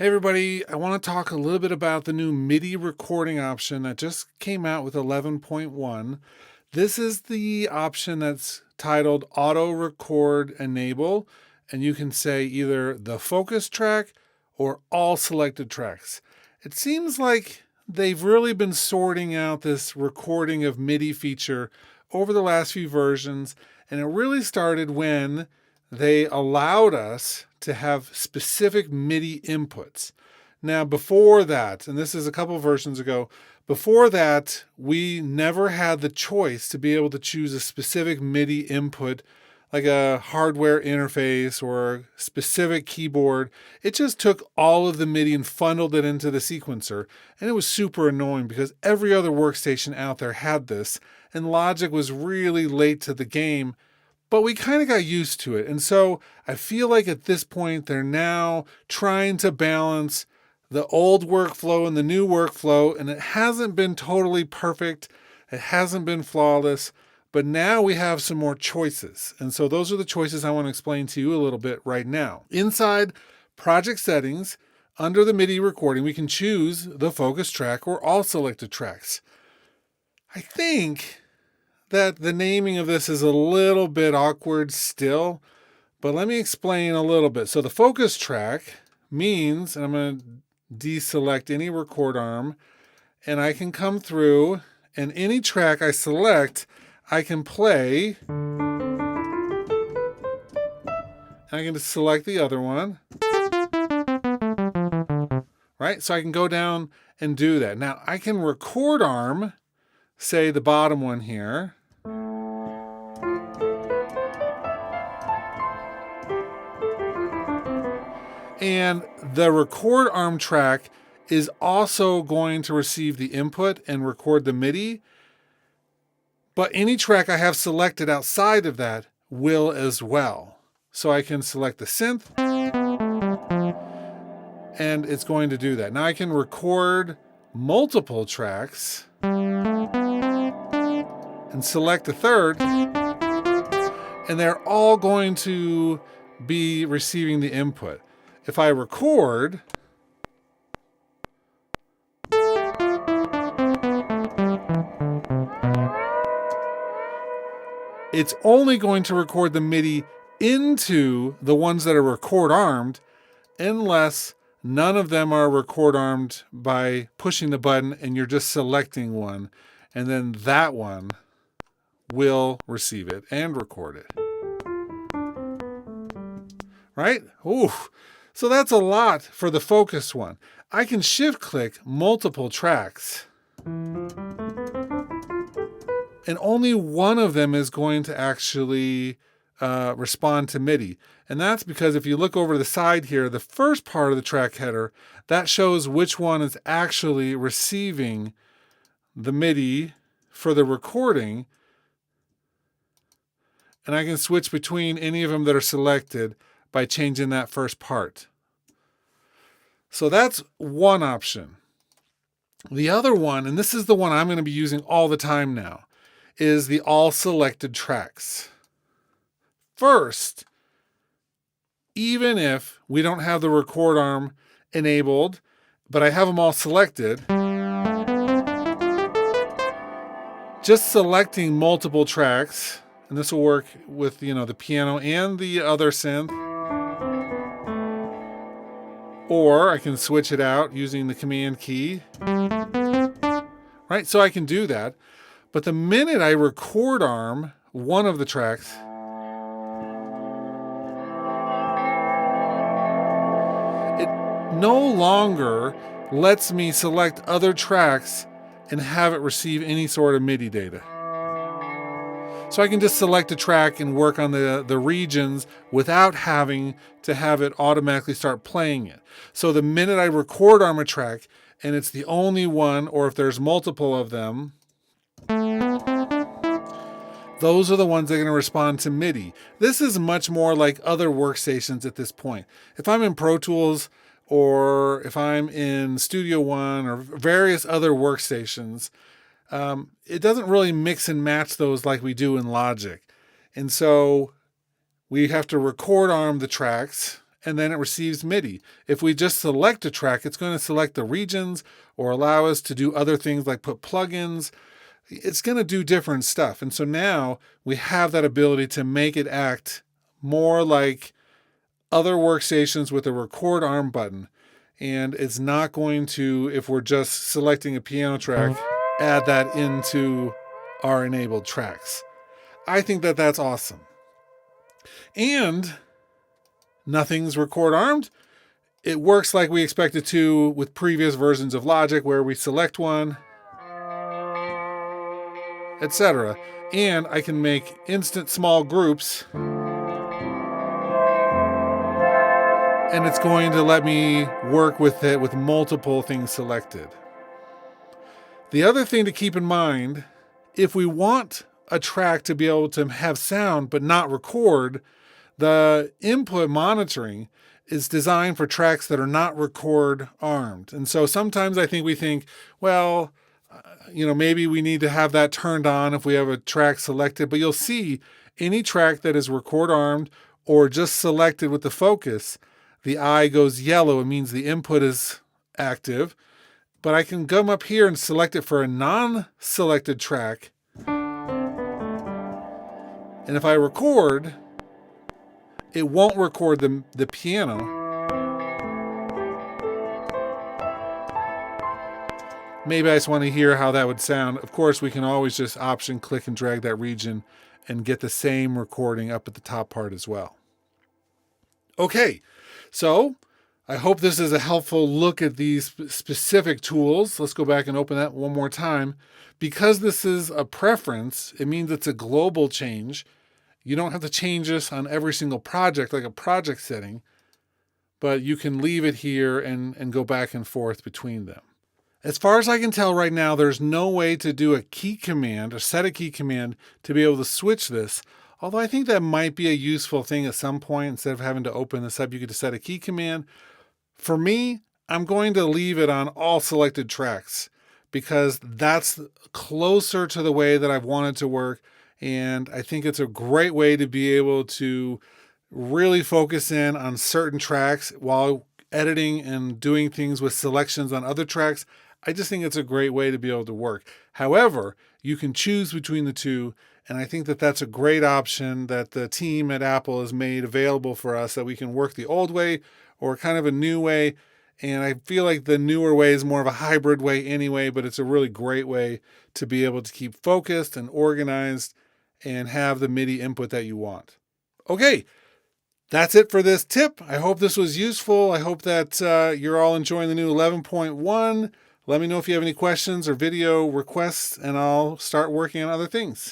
Hey everybody, I want to talk a little bit about the new MIDI recording option that just came out with 11.1. This is the option that's titled Auto Record Enable, and you can say either the focus track or all selected tracks. It seems like they've really been sorting out this recording of MIDI feature over the last few versions, and it really started when they allowed us to have specific MIDI inputs. Now, before that, and this is a couple versions ago, before that, we never had the choice to be able to choose a specific MIDI input, like a hardware interface or a specific keyboard. It just took all of the MIDI and funneled it into the sequencer. And it was super annoying because every other workstation out there had this, and Logic was really late to the game. But we kind of got used to it. And so I feel like at this point, they're now trying to balance the old workflow and the new workflow. And it hasn't been totally perfect. It hasn't been flawless. But now we have some more choices. And so those are the choices I want to explain to you a little bit right now. Inside project settings, under the MIDI recording, we can choose the focus track or all selected tracks. I think that the naming of this is a little bit awkward still, but let me explain a little bit. So the focus track means, and I'm going to deselect any record arm, and I can come through, and any track I select, I can play. I can just select the other one. Right? So I can go down and do that. Now I can record arm, say the bottom one here. And the record arm track is also going to receive the input and record the MIDI. But any track I have selected outside of that will as well. So I can select the synth, and it's going to do that. Now I can record multiple tracks and select a third, and they're all going to be receiving the input. If I record, it's only going to record the MIDI into the ones that are record armed, unless none of them are record armed by pushing the button and you're just selecting one, and then that one will receive it and record it. Right? Ooh. So that's a lot for the focus one. I can shift click multiple tracks, and only one of them is going to actually respond to MIDI. And that's because if you look over to the side here, the first part of the track header, that shows which one is actually receiving the MIDI for the recording. And I can switch between any of them that are selected by changing that first part. So that's one option. The other one, and this is the one I'm going to be using all the time now, is the all selected tracks. First, even if we don't have the record arm enabled, but I have them all selected, just selecting multiple tracks, and this will work with the piano and the other synth, or I can switch it out using the command key. Right? So I can do that. But the minute I record arm one of the tracks, it no longer lets me select other tracks and have it receive any sort of MIDI data. So I can just select a track and work on the regions without having to have it automatically start playing it. So the minute I record arm a track and it's the only one, or if there's multiple of them, those are the ones that are going to respond to MIDI. This is much more like other workstations at this point. If I'm in Pro Tools, or if I'm in Studio One or various other workstations, it doesn't really mix and match those like we do in Logic. And so we have to record arm the tracks and then it receives MIDI. If we just select a track, it's going to select the regions or allow us to do other things like put plugins. It's going to do different stuff. And so now we have that ability to make it act more like other workstations with a record arm button. And it's not going to, if we're just selecting a piano track, add that into our enabled tracks. I think that that's awesome. And nothing's record armed. It works like we expect it to with previous versions of Logic, where we select one, etc. And I can make instant small groups, and it's going to let me work with it with multiple things selected. The other thing to keep in mind, if we want a track to be able to have sound but not record, the input monitoring is designed for tracks that are not record armed. And so sometimes I think we think, well, maybe we need to have that turned on if we have a track selected, but you'll see any track that is record armed or just selected with the focus, the eye goes yellow. It means the input is active, but I can come up here and select it for a non-selected track. And if I record, it won't record the piano. Maybe I just want to hear how that would sound. Of course, we can always just option click and drag that region and get the same recording up at the top part as well. Okay, so I hope this is a helpful look at these specific tools. Let's go back and open that one more time. Because this is a preference, it means it's a global change. You don't have to change this on every single project like a project setting, but you can leave it here and go back and forth between them. As far as I can tell right now, there's no way to do a key command or set a key command to be able to switch this. Although I think that might be a useful thing at some point. Instead of having to open this up, you could just set a key command. For me, I'm going to leave it on all selected tracks because that's closer to the way that I've wanted to work. And I think it's a great way to be able to really focus in on certain tracks while editing and doing things with selections on other tracks. I just think it's a great way to be able to work. However, you can choose between the two. And I think that that's a great option that the team at Apple has made available for us, that we can work the old way or kind of a new way. And I feel like the newer way is more of a hybrid way anyway, but it's a really great way to be able to keep focused and organized and have the MIDI input that you want. Okay, that's it for this tip. I hope this was useful. I hope that you're all enjoying the new 11.1. Let me know if you have any questions or video requests, and I'll start working on other things.